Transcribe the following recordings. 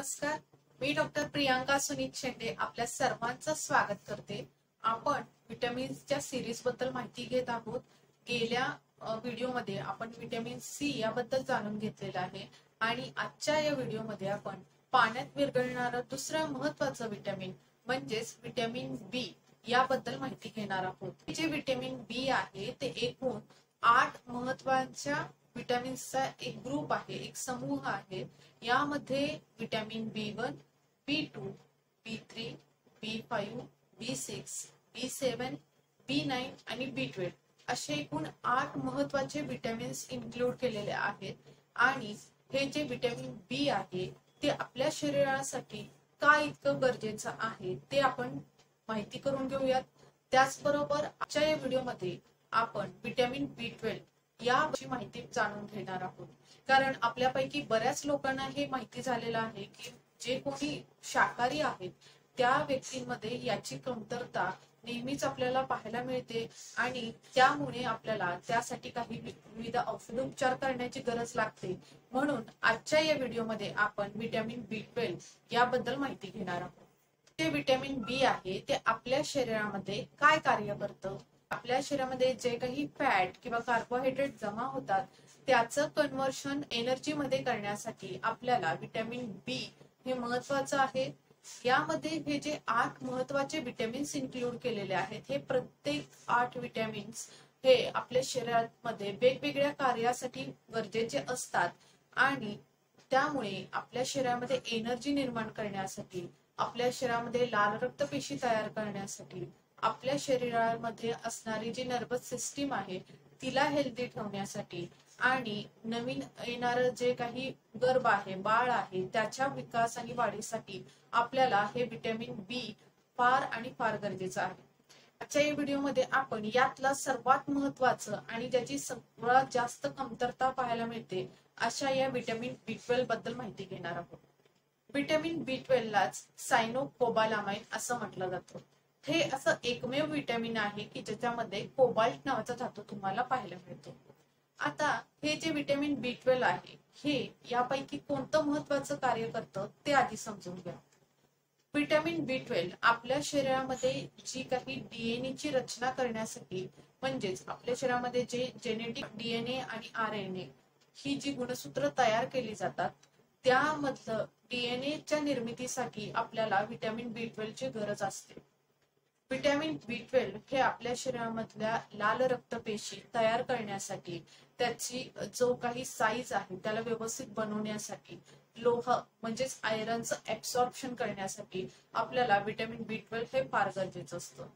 नमस्कार, मी डॉक्टर प्रियांका सुनीत शेंडे आपल्या सर्वांचं स्वागत करते। आपण विटामिन्सच्या सिरीज बद्दल माहिती घेत आहोत। गेल्या व्हिडिओमध्ये आपण विटामिन सी याबद्दल जाणून घेतलेलं आहे आणि आजच्या या व्हिडिओमध्ये आपण पाण्यात विरघळणारं दुसरं महत्त्वाचं विटामिन म्हणजेच विटामिन बी याबद्दल माहिती घेणार आहोत। जे विटामिन बी आहे ते एकूण 8 महत्त्वाच्या विटामिन्सचा एक ग्रुप आहे, एक समूह आहे। यामध्ये vitamin B1, B2, B3, B5, B6, B7, B9 आणि B12 असे एकूण 8 महत्त्वाचे विटामिन्स इन्क्लूड केलेले आहेत। आणि हे जे विटामिन बी आहे ते आपल्या शरीरासाठी का इतकं गरजेचं आहे ते आपण माहिती करून घेऊयात। त्याचबरोबर आजच्या या व्हिडिओमध्ये आपण विटामिन B12 याची माहिती जाणून घेणार आहोत। कारण आपल्यापैकी बऱ्याच लोकांना हे माहिती झालेलं आहे की जे कोणी शाकाहारी आहेत त्या व्यक्तींमध्ये याची कमतरता नेहमीच आपल्याला पाहायला मिळते आणि त्यामुळे आपल्याला त्यासाठी काही विविध औषधोपचार करण्याची गरज लागते। म्हणून आजच्या या व्हिडिओमध्ये आपण विटामिन B12 याबद्दल माहिती घेणार आहोत। ते विटामिन बी आहे ते आपल्या शरीरामध्ये काय कार्य करतं, आपल्या शरीरामध्ये जे काही फॅट किंवा कार्बोहायड्रेट जमा होतात त्याचं कन्व्हर्शन एनर्जी मध्ये करण्यासाठी आपल्याला विटामिन बी हे महत्त्वाचं आहे। यामध्ये हे जे 8 महत्त्वाचे विटामिन्स इन्क्लूड केलेले आहेत हे प्रत्येक 8 विटामिन्स हे आपल्या शरीरामध्ये वेगवेगळ्या कार्यासाठी गरजेचे असतात आणि त्यामुळे आपल्या शरीरामध्ये एनर्जी निर्माण करण्यासाठी, आपल्या शरीरामध्ये लाल रक्तपेशी तयार करण्यासाठी, आपल्या शरीरामध्ये असणारी जी नर्वस सिस्टीम आहे तिला हेल्दी ठेवण्यासाठी आणि नवीन येणारं जे काही गर्भ आहे, बाळ आहे त्याच्या विकास आणि वाढीसाठी आपल्याला हे विटामिन बी फार गरजेचं आहे। आजच्या या व्हिडिओमध्ये आपण यातला सर्वात महत्त्वाचं आणि ज्याची सर्वात जास्त कमतरता पाहायला मिळते अशा या विटामिन B12 बद्दल माहिती घेणार आहोत। विटामिन B12 लाच सायनोकोबालामाइन असं म्हटलं जातं। हे असं एकमेव विटामिन आहे की ज्याच्यामध्ये कोबाल्ट नावाचा धातू तुम्हाला पाहायला मिळतो। आता हे जे विटामिन B12 आहे हे यापैकी कोणतं महत्त्वाचं कार्य करतं ते आधी समजून घ्या। विटामिन B12 आपल्या शरीरामध्ये जी काही डीएनए ची रचना करण्यासाठी म्हणजेच आपल्या शरीरामध्ये जे जेनेटिक डीएनए आणि आरएनए ही जी गुणसूत्र तयार केली जातात त्यामधलं डीएनए च्या निर्मितीसाठी आपल्याला विटामिन B12 ची गरज असते। विटामिन B12 हे आपल्या शरीरामधल्या लाल रक्तपेशी तयार करण्यासाठी, त्याची जो काही साईज आहे त्याला व्यवस्थित बनवण्यासाठी, लोह म्हणजेच आयरनचं ऍब्सॉर्प्शन करण्यासाठी आपल्याला विटामिन B12 हे फार गरजेचं असतं।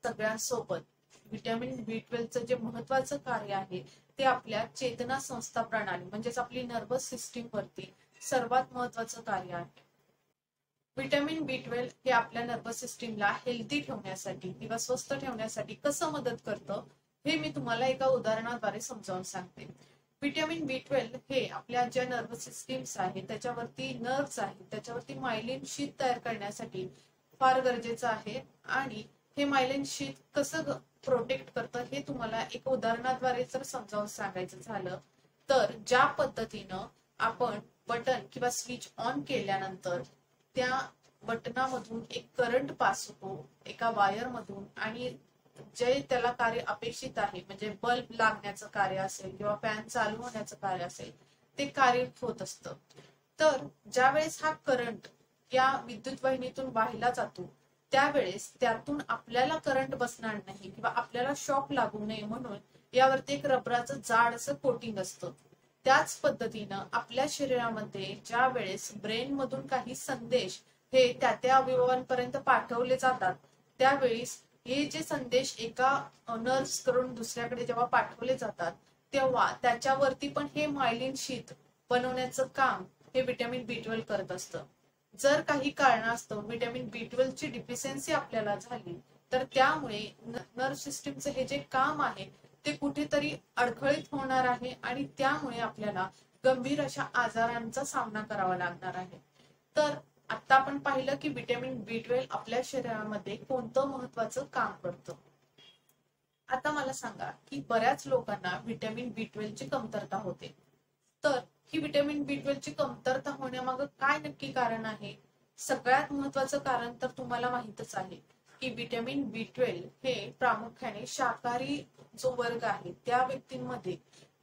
सगळ्यांसोबत विटामिन B12 चं जे महत्त्वाचं कार्य आहे ते आपल्या चेतना संस्था प्रणाली म्हणजेच आपली नर्वस सिस्टीम वरती सर्वात महत्त्वाचं कार्य आहे। विटामिन B12 हे आपल्या नर्वस सिस्टीमला हेल्दी ठेवण्यासाठी किंवा स्वस्थ ठेवण्यासाठी कसं मदत करतं हे मी तुम्हाला एका उदाहरणाद्वारे समजावून सांगते। विटामिन B12 हे आपल्या ज्या नर्वस सिस्टीम्स आहेत त्याच्यावरती नर्व्स आहेत त्याच्यावरती मायलिन शीथ तयार करण्यासाठी फार गरजेचं आहे आणि हे मायलिन शीथ कसं प्रोटेक्ट करतं हे तुम्हाला एक उदाहरणाद्वारे जर समजावून सांगायचं झालं तर ज्या पद्धतीनं आपण बटन किंवा स्विच ऑन केल्यानंतर त्या बटनामधून एक करंट पास होतो एका वायर मधून आणि जे त्याला कार्य अपेक्षित आहे म्हणजे बल्ब लागण्याचं कार्य असेल किंवा फॅन चालू होण्याचं कार्य असेल ते कार्य होत असतं। तर ज्यावेळेस हा करंट या विद्युत वाहिनीतून वाहिला जातो त्यावेळेस त्यातून आपल्याला करंट बसणार नाही किंवा आपल्याला शॉक लागू नये म्हणून यावरती एक रबराचं जाड असं कोटिंग असतं। त्याच पद्धतीनं आपल्या शरीरामध्ये ज्या वेळेस ब्रेन मधून काही संदेश हे त्या अवयवांपर्यंत पाठवले जातात त्यावेळेस हे जे संदेश एका नर्व्स कडून दुसऱ्याकडे जेव्हा पाठवले जातात तेव्हा त्याच्यावरती पण हे मायलिन शीथ बनवण्याचं काम हे विटामिन B12 करत असतं। जर काही कारणास्तव विटामिन B12 ची डिफिशियन्सी आपल्याला झाली तर त्यामुळे नर्व्ह सिस्टीमचं हे जे काम आहे ते कुठेतरी अडखळीत होणार आहे आणि त्यामुळे आपल्याला गंभीर अशा आजारांचा सामना करावा लागणार आहे। तर आता आपण पाहिलं की विटामिन B12 आपल्या शरीरामध्ये कोणतं महत्त्वाचं काम करतं। आता मला सांगा की बऱ्याच लोकांना विटामिन B12 ची कमतरता होते। तर ही व्हिटॅमिन B12 ची कमतरता होण्यामागं काय नक्की कारण आहे? सगळ्यात महत्वाचं कारण तर तुम्हाला माहितच आहे की व्हिटॅमिन B12 हे प्रामुख्याने शाकाहारी जो वर्ग आहे त्या व्यक्तींमध्ये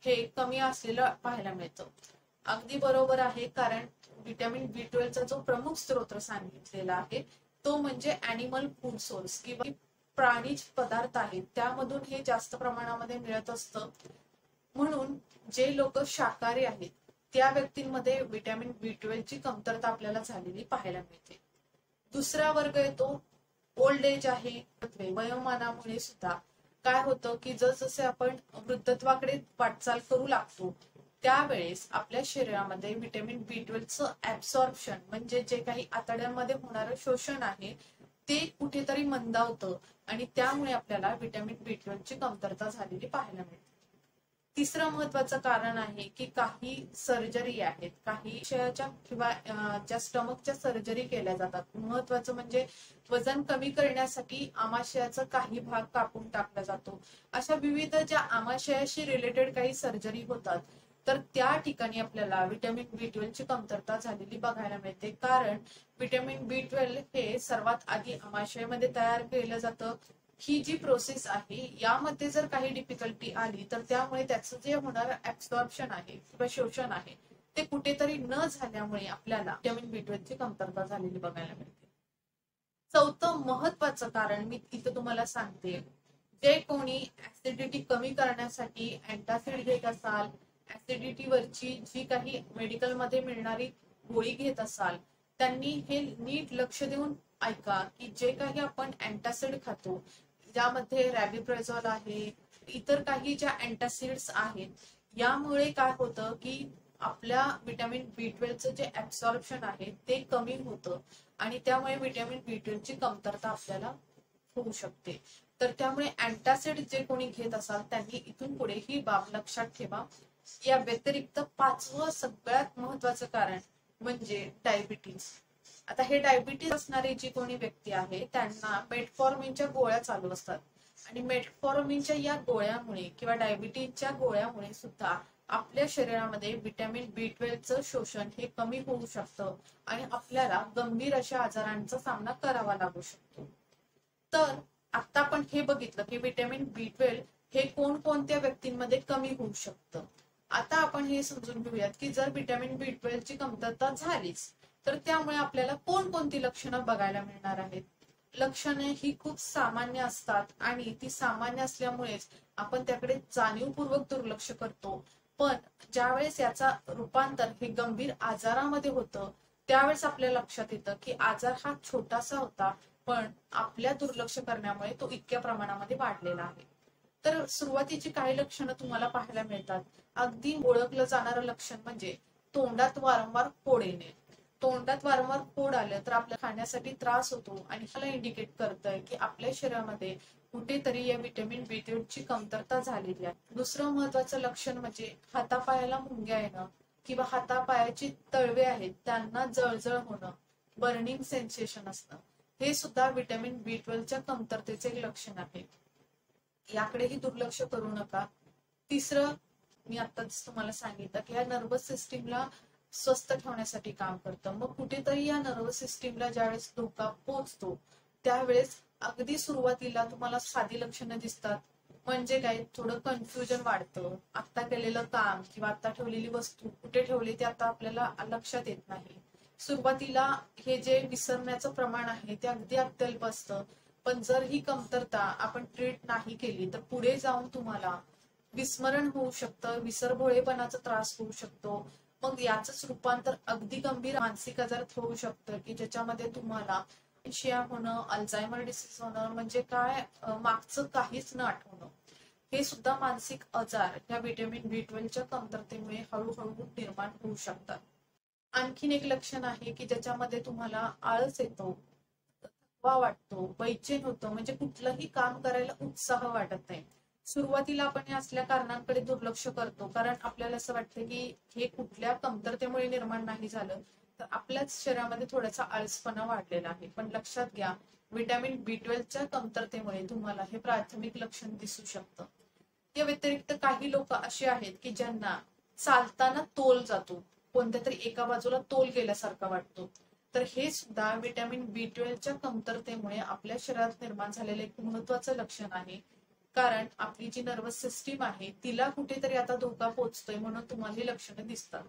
हे कमी असलेलं पाहायला मिळतं. अगदी बरोबर आहे, कारण व्हिटॅमिन B12 चा जो प्रमुख स्रोत सांगितलेला आहे तो म्हणजे ॲनिमल फूड सोर्स किंवा प्राणीज पदार्थ आहेत, त्यामधून हे जास्त प्रमाणामध्ये मिळत असतं. म्हणून जे लोक शाकाहारी आहेत त्या व्यक्तींमध्ये व्हिटॅमिन B12 ची कमतरता आपल्याला झालेली पाहायला मिळते. दुसरा वर्ग येतो ओल्ड एज आहे. वयोमानामुळे सुद्धा काय होतं की जसजसे आपण वृद्धत्वाकडे वाटचाल करू लागतो त्यावेळेस आपल्या शरीरामध्ये व्हिटॅमिन B12 चं ऍब्सॉर्प्शन म्हणजे जे काही आतड्यांमध्ये होणारं शोषण आहे ते कुठेतरी मंदावतं आणि त्यामुळे आपल्याला व्हिटॅमिन B12 ची कमतरता झालेली पाहायला मिळते. तिसरं महत्वाचं कारण आहे की काही सर्जरी आहेत, काही विषयाच्या किंवा ज्या स्टमकच्या सर्जरी केल्या जातात. महत्वाचं म्हणजे वजन कमी करण्यासाठी आमाशयाचा काही भाग कापून टाकला जातो. अशा विविध ज्या आमाशयाशी रिलेटेड काही सर्जरी होतात तर त्या ठिकाणी आपल्याला व्हिटॅमिन B12 ची कमतरता झालेली बघायला मिळते, कारण व्हिटॅमिन B12 हे सर्वात आधी आमाशयामध्ये तयार केलं जातं. ही जी प्रोसेस आहे यामध्ये जर काही डिफिकल्टी आली तर त्यामुळे त्याचं जे होणारं ऍब्सॉर्प्शन आहे किंवा शोषण आहे ते कुठेतरी न झाल्यामुळे आपल्याला व्हिटॅमिन B12 ची कमतरता झालेली बघायला मिळते. चौथं महत्वाचं कारण मी इथं तुम्हाला सांगते, जे कोणी ऍसिडिटी कमी करण्यासाठी अँटासिड घेत असाल, ऍसिडिटी वरची जी काही मेडिकल मध्ये मिळणारी गोळी घेत असाल, त्यांनी हे नीट लक्ष देऊन ऐका की जे काही आपण अँटासिड खातो ज्यामध्ये रॅबिप्रेझॉल आहे, इतर काही ज्या अँटासिड्स आहेत, यामुळे काय होतं की आपल्या व्हिटॅमिन B12 चं जे ऍब्सॉर्प्शन आहे ते कमी होतं आणि त्यामुळे व्हिटॅमिन B12 ची कमतरता आपल्याला होऊ शकते. तर त्यामुळे अँटासिड जे कोणी घेत असाल त्यांनी इथून पुढे ही बाब लक्षात ठेवा. या व्यतिरिक्त पाचवं सगळ्यात महत्वाचं कारण म्हणजे डायबिटीज. आता हे डायबिटीज असणारी जी कोणी व्यक्ती आहे त्यांना मेटफॉर्मिनच्या गोळ्या चालू असतात आणि मेटफॉर्मिनच्या या गोळ्यामुळे किंवा डायबिटीजच्या गोळ्यामुळे सुद्धा आपल्या शरीरामध्ये व्हिटॅमिन B12 चं शोषण हे कमी होऊ शकतं आणि आपल्याला गंभीर अशा आजारांचा सामना करावा लागू शकतो. तर आता आपण हे बघितलं की व्हिटॅमिन B12 हे कोणकोणत्या व्यक्तींमध्ये कमी होऊ शकतं. आता आपण हे समजून घेऊयात की जर व्हिटॅमिन B12 ची कमतरता झालीच तर त्यामुळे आपल्याला कोणकोणती लक्षणं बघायला मिळणार आहेत. लक्षणे ही खूप सामान्य असतात आणि ती सामान्य असल्यामुळेच आपण त्याकडे जाणीवपूर्वक दुर्लक्ष करतो. पण ज्यावेळेस याचा रूपांतर हे गंभीर आजारामध्ये होतं त्यावेळेस आपल्या लक्षात येतं की आजार हा छोटासा होता पण आपल्या दुर्लक्ष करण्यामुळे तो इतक्या प्रमाणामध्ये वाढलेला आहे. तर सुरुवातीची काही लक्षणं तुम्हाला पाहायला मिळतात. अगदी ओळखलं जाणारं लक्षण म्हणजे तोंडात वारंवार फोड येणे. तोंडात वारंवार फोड आलं तर आपल्या खाण्यासाठी त्रास होतो आणि ह्याला इंडिकेट करतंय की आपल्या शरीरामध्ये कुठेतरी या व्हिटॅमिन B12 ची कमतरता झालेली आहे. दुसरं महत्वाचं लक्षण म्हणजे हातापायाला मुंग्या येणं किंवा हातापायाची तळवे आहेत त्यांना जळजळ होणं, बर्निंग सेन्सेशन असणं, हे सुद्धा व्हिटॅमिन B12 च्या कमतरतेचे एक लक्षण आहे. याकडेही दुर्लक्ष करू नका. तिसरं मी आताच तुम्हाला सांगितलं की या नर्वस सिस्टीमला स्वस्थ ठेवण्यासाठी काम करतं. मग कुठेतरी या नर्वस सिस्टीमला ज्यावेळेस धोका पोहोचतो त्यावेळेस अगदी सुरुवातीला तुम्हाला साधी लक्षणं दिसतात. म्हणजे काय, थोडं कन्फ्युजन वाढतं, आता केलेलं काम किंवा आता ठेवलेली वस्तू कुठे ठेवली ते आता आपल्याला लक्षात येत नाही. सुरुवातीला हे जे विसरण्याचं प्रमाण आहे ते अगदी अत्यल्प असतं, पण जर ही कमतरता आपण ट्रीट नाही केली तर पुढे जाऊन तुम्हाला विस्मरण होऊ शकतं, विसरभोळेपणाचा त्रास होऊ शकतो. मग याच रूपांतर अगदी गंभीर मानसिक आजारात होऊ शकतं की ज्याच्यामध्ये तुम्हाला डिमेन्शिया होणं, अल्झायमर डिसीज होणं, म्हणजे काय मागचं काहीच न आठवणं, हे सुद्धा मानसिक आजार या व्हिटॅमिन B12 च्या कमतरतेमुळे हळूहळू निर्माण होऊ शकतात. आणखीन एक लक्षण आहे की ज्याच्यामध्ये तुम्हाला आळस येतो, थकवा वाटतो, बेचैन होतं, म्हणजे कुठलंही काम करायला उत्साह वाटत नाही. सुरुवातीला आपण या असल्या कारणांकडे दुर्लक्ष करतो कारण आपल्याला असं वाटतं की हे कुठल्या कमतरतेमुळे निर्माण नाही झालं, तर आपल्याच शरीरामध्ये थोडासा आळसपणा वाढलेला आहे. पण लक्षात घ्या, व्हिटॅमिन B12 च्या कमतरतेमुळे तुम्हाला हे प्राथमिक लक्षण दिसू शकतं. या व्यतिरिक्त काही लोक असे आहेत की ज्यांना चालताना तोल जातो, कोणत्या तरी एका बाजूला तोल गेल्यासारखा वाटतो. तर हे सुद्धा व्हिटॅमिन B12च्या कमतरतेमुळे आपल्या शरीरात निर्माण झालेलं एक महत्वाचं लक्षण आहे. कारण आपली जी नर्वस सिस्टीम आहे तिला कुठेतरी आता धोका पोहोचतोय म्हणून तुम्हाला ही लक्षणं दिसतात.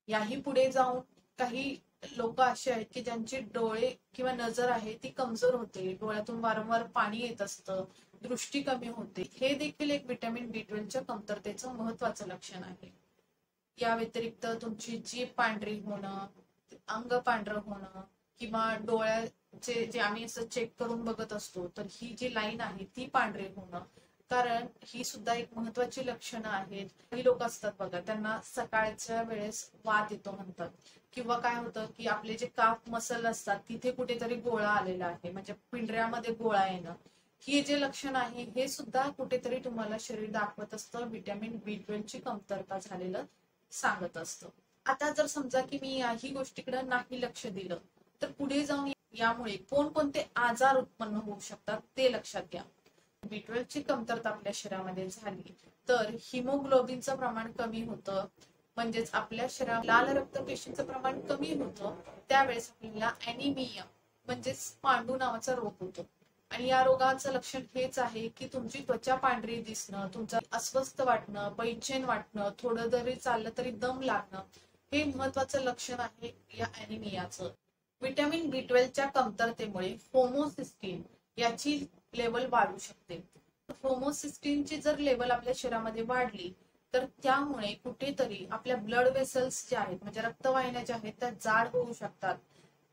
याही पुढे जाऊन काही लोक असे आहेत की ज्यांची डोळे किंवा नजर आहे ती कमजोर होते, डोळ्यातून वारंवार पाणी येत असतं, दृष्टी कमी होते. हे देखील एक व्हिटॅमिन B12च्या कमतरतेचं महत्वाचं लक्षण आहे. या व्यतिरिक्त तुमची जीभ पांढरी होणं, अंग पांढरं होणं किंवा डोळ्याचे जे आम्ही असं चेक करून बघत असतो तर ही जी लाईन आहे ती पांढरी होणं, कारण ही सुद्धा एक महत्वाची लक्षणं आहेत. काही लोक असतात बघा, त्यांना सकाळच्या वेळेस वात येतो म्हणतात, किंवा काय होतं की आपले जे काफ मसल असतात तिथे कुठेतरी गोळा आलेला आहे, म्हणजे पिंढऱ्यामध्ये गोळा येणं. ही जे लक्षण आहे हे सुद्धा कुठेतरी तुम्हाला शरीर दाखवत असतं व्हिटॅमिन B12ची कमतरता झालेलं सांगत असतं. आता जर समजा की मी याही गोष्टीकडे नाही लक्ष दिलं तर पुढे जाऊन यामुळे कोणकोणते आजार उत्पन्न होऊ शकतात ते लक्षात घ्या. B12ची कमतरता आपल्या शरीरामध्ये झाली तर हिमोग्लोबिनचं प्रमाण कमी होतं, म्हणजेच आपल्या शरीरात लाल रक्तपेशींचं प्रमाण कमी होतं. त्यावेळेस आपल्याला ॲनिमिया म्हणजेच पांडू नावाचा रोग होतो. आणि या रोगाचं लक्षण हेच आहे की तुमची त्वचा पांढरी दिसणं, तुमचं अस्वस्थ वाटणं, बैचेन वाटणं, थोडं जरी चाललं तरी दम लागणं, हे महत्वाचं लक्षण आहे या ॲनिमियाचं. व्हिटॅमिन B12च्या कमतरतेमुळे होमोसिस्टीन याची लेवल वाढू शकते. होमोसिस्टीनची जर लेवल आपल्या शरीरामध्ये वाढली तर त्यामुळे कुठेतरी आपल्या ब्लड वेसल्स ज्या आहेत म्हणजे रक्तवाहिन्या ज्या आहेत त्या जाड होऊ शकतात.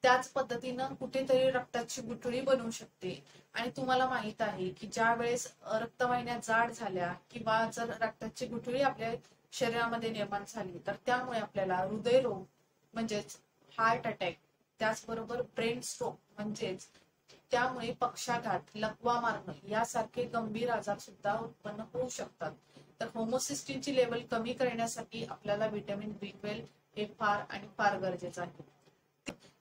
त्याच पद्धतीनं कुठेतरी रक्ताची गुठळी बनवू शकते. आणि तुम्हाला माहित आहे की ज्या वेळेस रक्तवाहिन्या जाड झाल्या किंवा जर रक्ताची गुठळी आपल्या शरीरामध्ये निर्माण झाली तर त्यामुळे आपल्याला हृदयरोग म्हणजेच हार्ट अटॅक, त्याचबरोबर ब्रेन स्ट्रोक म्हणजेच त्यामुळे पक्षाघात, लकवा मारणं यासारखे गंभीर आजार सुद्धा उत्पन्न होऊ शकतात. तर होमोसिस्टीनची लेवल कमी करण्यासाठी आपल्याला व्हिटॅमिन B12 हे फार आणि फार गरजेचं आहे.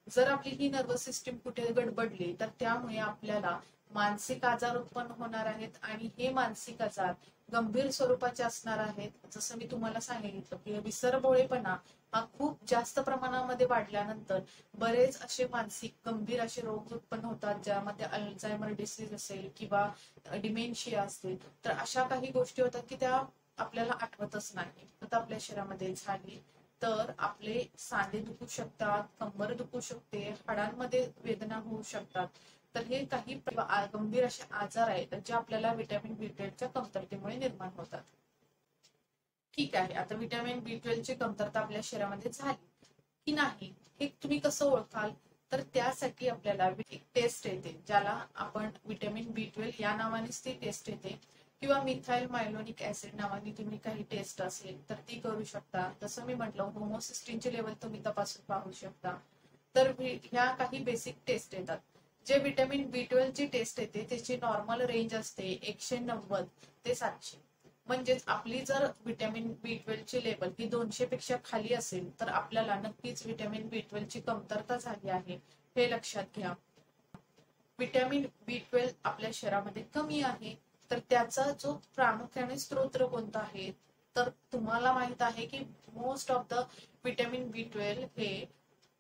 जर आपली ही नर्वस सिस्टीम कुठे गडबडली तर त्यामुळे आपल्याला मानसिक आजार उत्पन्न होणार आहेत आणि हे मानसिक आजार गंभीर स्वरूपाचे असणार आहेत. जसं मी तुम्हाला सांगितलं की विसरभोळेपणा हा खूप जास्त प्रमाणामध्ये वाढल्यानंतर बरेच असे मानसिक गंभीर असे रोग उत्पन्न होतात, ज्यामध्ये अल्झायमर डिसीज असेल किंवा डिमेन्शिया असेल. तर अशा काही गोष्टी होतात की त्या आपल्याला आठवतच नाही. तर आपल्या शरीरामध्ये झाली तर आपले सांधे दुखू शकतात, कंबर दुखू शकते, हाडांमध्ये वेदना होऊ शकतात. तर हे काही गंभीर असे आजार आहेत जे आपल्याला व्हिटॅमिन B12च्या कमतरतेमुळे निर्माण होतात. ठीक आहे, आता व्हिटॅमिन B12ची कमतरता आपल्या शरीरामध्ये झाली की नाही हे तुम्ही कसं ओळखाल? तर त्यासाठी आपल्याला एक टेस्ट येते ज्याला आपण व्हिटॅमिन B12 या नावानेच ती टेस्ट येते, किंवा मिथाइल मायलोनिक ऍसिड नावाने तुम्ही काही टेस्ट असेल तर ती करू शकता. जसं मी म्हटलं होमोसिस्टीनची लेवल तुम्ही तपासून पाहू शकता. तर ह्या काही बेसिक टेस्ट येतात. जे व्हिटॅमिन B12 ची टेस्ट येते त्याची नॉर्मल रेंज असते 190 ते 700. म्हणजेच आपली जर व्हिटॅमिन B12 ची लेवल ही 200 पेक्षा खाली असेल तर आपल्याला नक्कीच व्हिटॅमिन B12 ची कमतरता झाली आहे हे लक्षात घ्या. व्हिटॅमिन B12 आपल्या शरीरामध्ये कमी आहे तर त्याचा जो प्रामुख्याने स्त्रोत कोणता आहे तर तुम्हाला माहित आहे की most of the vitamin B12 हे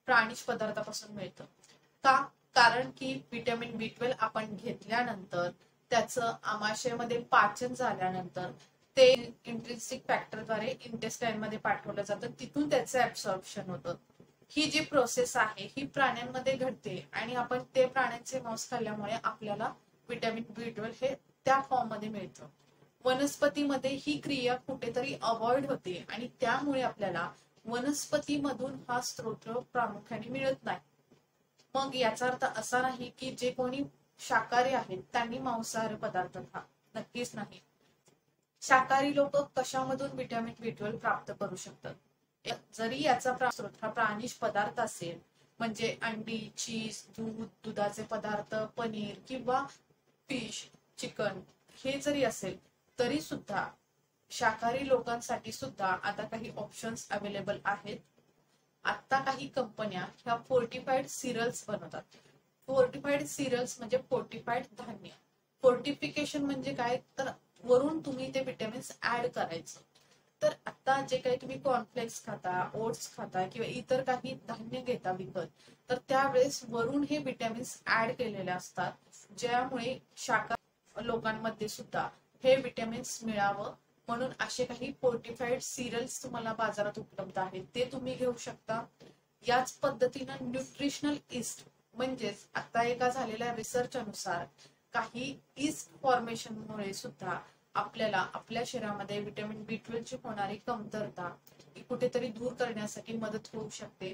प्राणिज पदार्थापासून मिळतं. का? कारण की व्हिटॅमिन B12 आपण घेतल्यानंतर त्याचं आमाशयामध्ये पाचन झाल्यानंतर ते इंट्रिन्सिक फॅक्टरद्वारे इंटेस्टाईन मध्ये पाठवलं जातं, तिथून त्याचं ऍब्सॉर्प्शन होतं. ही जी प्रोसेस आहे ही प्राण्यांमध्ये घडते आणि आपण ते प्राण्यांचे मांस खाल्ल्यामुळे आपल्याला व्हिटॅमिन B12 हे त्या फॉर्म मध्ये मिळतं. वनस्पतीमध्ये ही क्रिया कुठेतरी अवॉइड होते आणि त्यामुळे आपल्याला वनस्पतीमधून हा स्त्रोत प्रामुख्याने मिळत नाही. मग याचा अर्थ असा नाही की जे कोणी शाकाहारी आहेत त्यांनी मांसाहारी पदार्थ खा, नक्कीच नाही. शाकाहारी लोक कशामधून व्हिटॅमिन B12 प्राप्त करू शकतात? जरी याचा स्रोत हा प्राणिज पदार्थ असेल म्हणजे अंडी, चीज, दूध, दुधाचे पदार्थ, पनीर किंवा फिश, चिकन हे जरी असेल तरी सुद्धा शाकाहारी लोकांसाठी सुद्धा आता काही ऑप्शन्स अवेलेबल आहेत. आता काही कंपन्या ह्या फोर्टिफाईड सिरियल्स बनवतात. फोर्टिफाईड सिरियल्स म्हणजे फोर्टिफाईड धान्य. फोर्टिफिकेशन म्हणजे काय तर वरून तुम्ही ते विटॅमिन्स ऍड करायचं. तर आता जे काही तुम्ही कॉर्नफ्लेक्स खाता, ओट्स खाता किंवा इतर काही धान्य घेता विकत, तर त्यावेळेस वरून हे विटॅमिन्स ऍड केलेले असतात, ज्यामुळे शाकाहारी लोकांमध्ये सुद्धा हे विटॅमिन्स मिळावं म्हणून असे काही फोर्टिफाईड सिरियल्स तुम्हाला बाजारात उपलब्ध आहेत, ते तुम्ही घेऊ शकता. याच पद्धतीनं न्यूट्रिशनल इस्ट म्हणजेच आता एका झालेल्या रिसर्च अनुसार काही इस्ट फॉर्मेशनमुळे सुद्धा आपल्याला आपल्या शरीरामध्ये व्हिटॅमिन B12 ची होणारी कमतरता कुठेतरी दूर करण्यासाठी मदत होऊ शकते.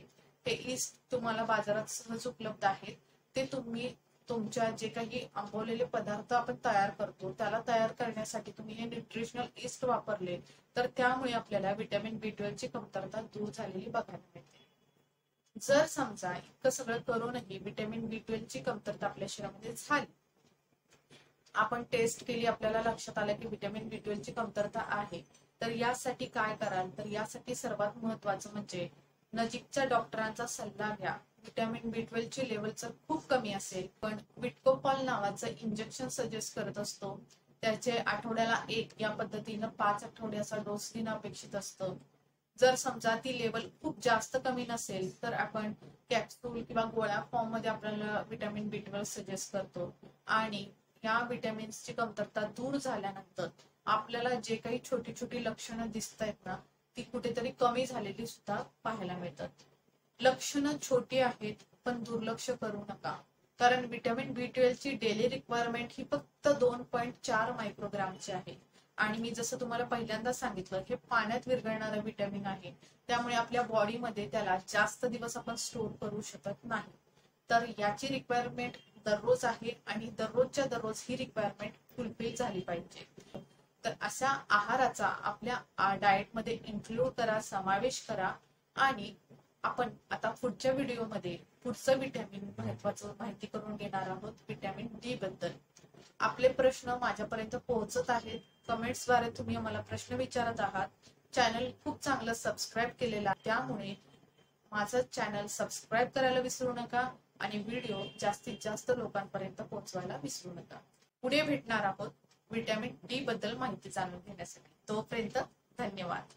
हे इस्ट तुम्हाला बाजारात सहज उपलब्ध आहेत. ते तुम्ही तुमच्या जे काही आंबवलेले पदार्थ आपण तयार करतो त्याला तयार करण्यासाठी तुम्ही हे न्यूट्रिशनल इस्ट वापरले तर त्यामुळे आपल्याला व्हिटॅमिन B12 ची कमतरता दूर झालेली बघायला मिळते. जर समजा इतकं सगळं करूनही व्हिटॅमिन B12 ची कमतरता आपल्या शरीरामध्ये झाली, आपण टेस्ट केली, आपल्याला लक्षात आलं की व्हिटॅमिन B12 ची कमतरता आहे, तर यासाठी काय कराल? तर यासाठी सर्वात महत्वाचं म्हणजे नजीकच्या डॉक्टरांचा सल्ला घ्या. व्हिटॅमिन B12 ची लेवल जर खूप कमी असेल, पण विटकोपॉल नावाचं इंजेक्शन सजेस्ट करत असतो, त्याचे आठवड्याला 1 या पद्धतीनं 5 आठवड्याचा डोस घेणं अपेक्षित असतं. जर समजा ती लेवल खूप जास्त कमी नसेल तर आपण कॅप्सूल किंवा गोळ्या फॉर्म मध्ये आपल्याला व्हिटॅमिन B12 सजेस्ट करतो. आणि या विटॅमिन्सची कमतरता दूर झाल्यानंतर आपल्याला जे काही छोटी छोटी लक्षणं दिसत आहेत ना, ती कुठेतरी कमी झालेली सुद्धा पाहायला मिळतात. लक्षणं छोटी आहेत पण दुर्लक्ष करू नका, कारण व्हिटॅमिन B12 ची डेली रिक्वायरमेंट ही फक्त 2.4 मायक्रोग्रामची आहे. आणि मी जसं तुम्हाला पहिल्यांदा सांगितलं, हे पाण्यात विरघळणारं व्हिटॅमिन आहे, त्यामुळे आपल्या बॉडीमध्ये त्याला जास्त दिवस आपण स्टोर करू शकत नाही. तर याची रिक्वायरमेंट दररोज आहे आणि दररोजच्या दररोज ही रिक्वायरमेंट फुलफिल झाली पाहिजे. तर अशा आहाराचा आपल्या डाएटमध्ये इन्क्लूड करा, समावेश करा. आणि आपण आता पुढच्या व्हिडिओमध्ये पुढचं व्हिटॅमिन महत्वाचं माहिती करून घेणार आहोत, व्हिटॅमिन D बद्दल. आपले प्रश्न माझ्यापर्यंत पोहोचत आहेत, कमेंट्सद्वारे तुम्ही मला प्रश्न विचारत आहात. चॅनल खूप चांगलं सबस्क्राईब केलेलं आहे, त्यामुळे माझं चॅनल सबस्क्राईब करायला विसरू नका आणि व्हिडिओ जास्तीत जास्त लोकांपर्यंत पोहोचवायला विसरू नका. पुढे भेटणार आहोत व्हिटॅमिन D बद्दल माहिती जाणून घेण्यासाठी. तोपर्यंत धन्यवाद.